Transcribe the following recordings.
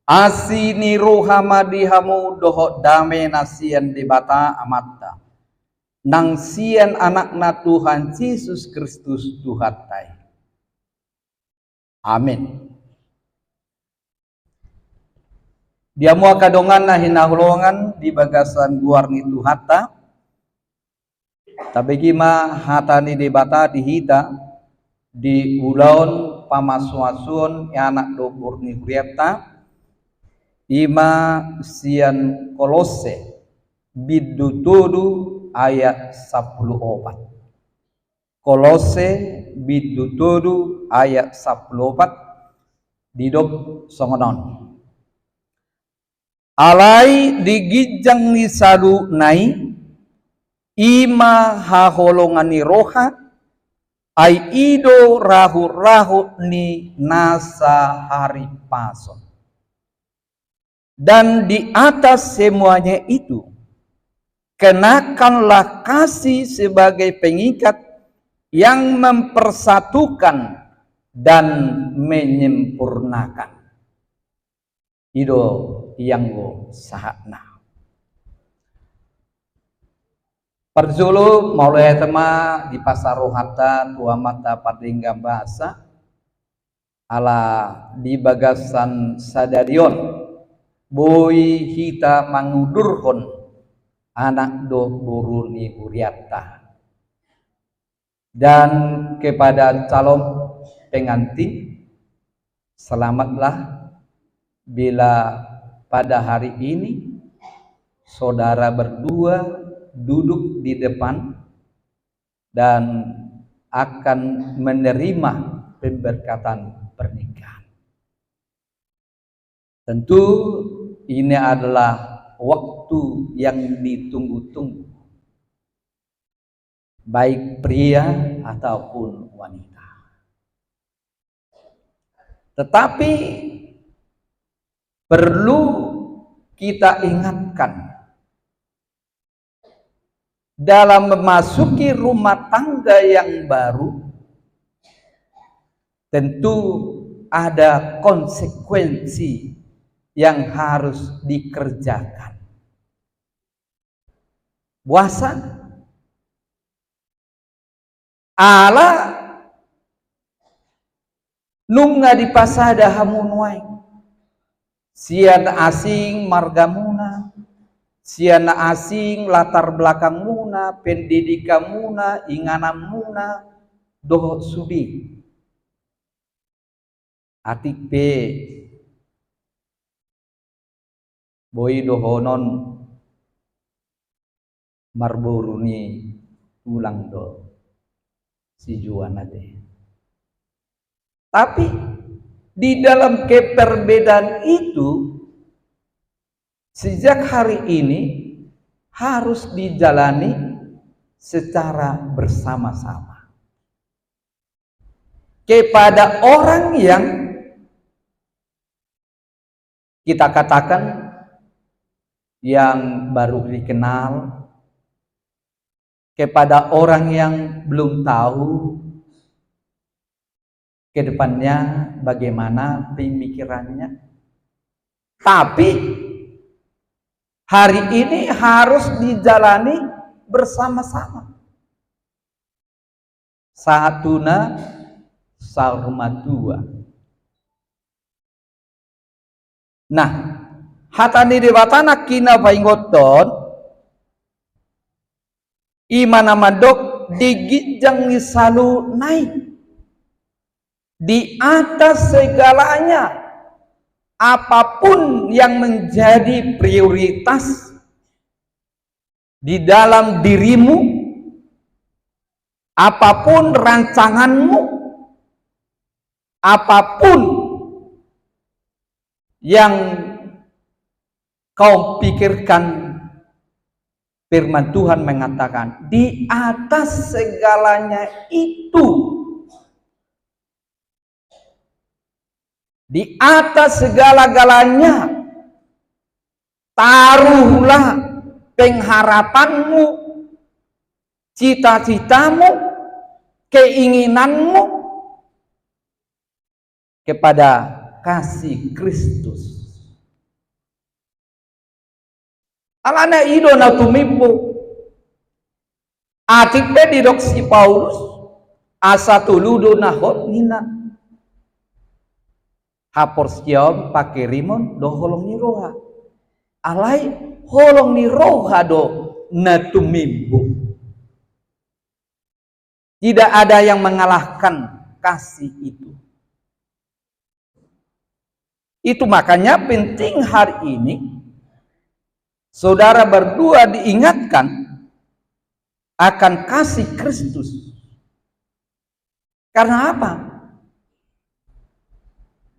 Asini rohamadihamu doho dame nasian debata amatta. Nang sian anakna Tuhan Yesus Kristus Tuhatai. Amin. Dia mua kadongan na hinahulongan di bagasan guarni Tuhata. Tabegima hatani debata dihita di ulaun pamaswasun anak dobur ni huriata ima sian Kolose bidutudu ayat 14. Kolose bidutudu ayat 14 didop songonon. Alai digijang ni salu nai ima haholongani roha ai ido rahu-rahu ni nasa hari pason. Dan di atas semuanya itu kenakanlah kasih sebagai pengikat yang mempersatukan dan menyempurnakan. Ido yang go sahakna. Perjulu mulai tema di pasar rohata tua mata padingga bahasa ala di bagasan sadarion boy hita mangudurhon anak do buruni uriata dan kepada calon pengantin selamatlah bila pada hari ini saudara berdua duduk di depan dan akan menerima pemberkatan pernikahan. Tentu ini adalah waktu yang ditunggu-tunggu baik pria ataupun wanita. Tetapi perlu kita ingatkan dalam memasuki rumah tangga yang baru tentu ada konsekuensi yang harus dikerjakan. Puasa ala nunga di pasada hamunwai sian asing margamuna, sian asing latar belakang muna, pendidikan muna, inganan muna, doh sudi. Atik pe boy dohonon marboruni ulang do si juana deh. Tapi di dalam keperbedaan itu sejak hari ini harus dijalani secara bersama-sama. Kepada orang yang kita katakan yang baru dikenal, kepada orang yang belum tahu ke depannya bagaimana pemikirannya. Tapi hari ini harus dijalani bersama-sama. Satuna sarmadua. Nah, hatani dewatana kina paingoton imana madok digijang salu naik di atas segalanya, apapun yang menjadi prioritas di dalam dirimu, apapun rancanganmu, apapun yang kau pikirkan, firman Tuhan mengatakan di atas segalanya itu, di atas segala-galanya taruhlah pengharapanmu, cita-citamu, keinginanmu kepada kasih Kristus. Alana ido na tumimbo. Atikpe didok si Paulus asa tuludo na hot nina. Hapor siom pakai rimon do holong ni roha. Alai holong ni roha do na tumimbo. Tidak ada yang mengalahkan kasih itu. Itu makanya penting hari ini saudara berdua diingatkan akan kasih Kristus. Karena apa?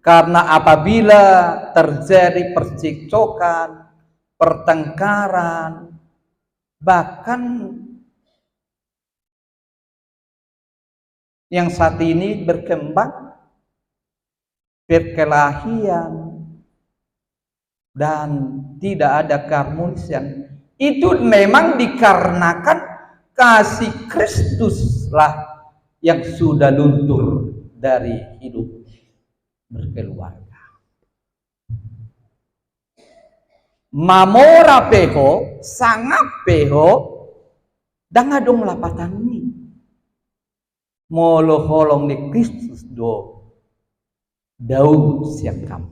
Karena apabila terjadi percekcokan, pertengkaran, bahkan yang saat ini berkembang perkelahian dan tidak ada keharmonisan, itu memang dikarenakan kasih Kristuslah yang sudah luntur dari hidup berkeluarga. Mamora peho, sangat peho, dangadong lapatan ini. Molo holong ni Kristus do Daud siang kamu.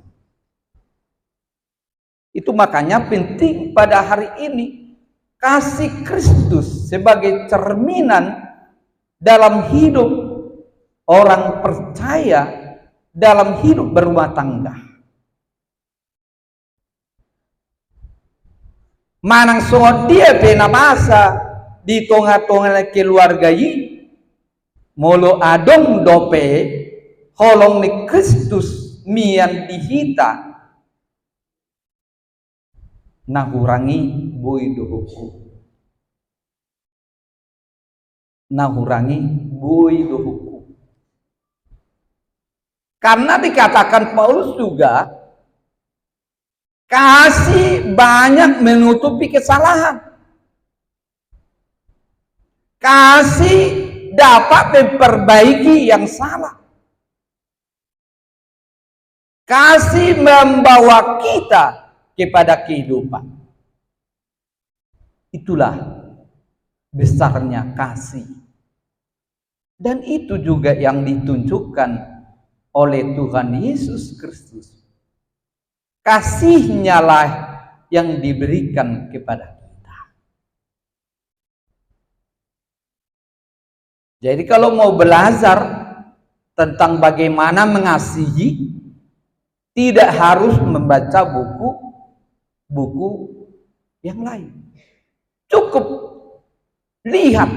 Itu makanya penting pada hari ini kasih Kristus sebagai cerminan dalam hidup orang percaya, dalam hidup berumah tangga. Manang songot dia pena masa di tengah-tengah keluarga yi molo adong dope holong ni Kristus mian dihita nahurangi bui dohuku, nahurangi bui dohuku. Karena dikatakan Paulus juga kasih banyak menutupi kesalahan, kasih dapat memperbaiki yang salah. Kasih membawa kita kepada kehidupan. Itulah besarnya kasih. Dan itu juga yang ditunjukkan oleh Tuhan Yesus Kristus. Kasihnya lah yang diberikan kepada kita. Jadi kalau mau belajar tentang bagaimana mengasihi, tidak harus membaca buku yang lain. Cukup lihat,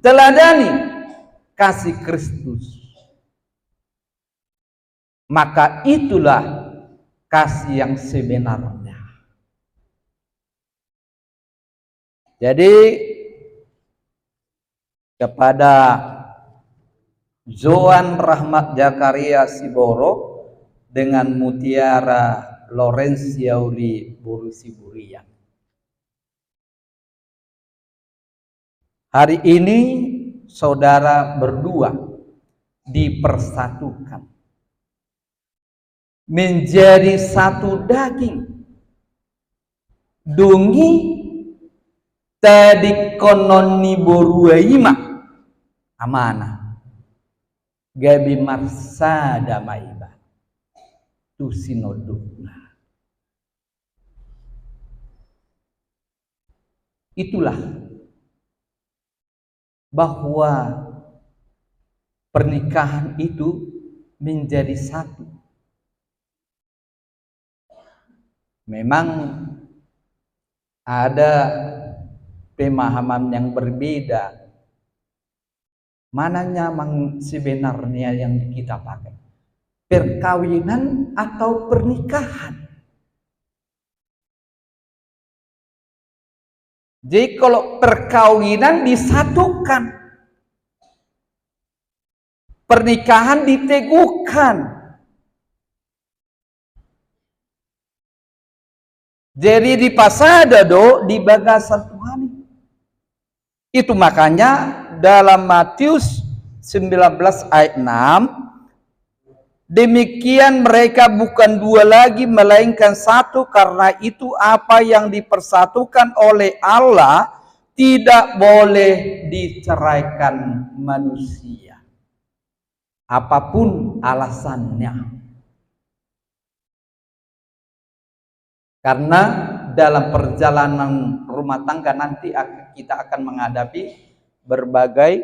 teladani kasih Kristus. Maka itulah kasih yang sebenarnya. Jadi kepada Zoan Rahmat Jakaria Siboro dengan Mutiara Lorenciauli Burusiburian. Hari ini saudara berdua dipersatukan menjadi satu daging. Dungi tadi kononi boruaima amana gabi marsada maiba tu sinoduna. Itulah bahwa pernikahan itu menjadi satu. Memang ada pemahaman yang berbeda. Mananya sebenarnya yang kita pakai? Perkawinan atau pernikahan? Jadi kalau perkawinan disatukan, pernikahan diteguhkan. Jadi di pasada do di bagasan Tuhan. Itu makanya dalam Matius 19 ayat 6 Demikian mereka bukan dua lagi melainkan satu, karena itu apa yang dipersatukan oleh Allah tidak boleh diceraikan manusia. Apapun alasannya. Karena dalam perjalanan rumah tangga nanti kita akan menghadapi berbagai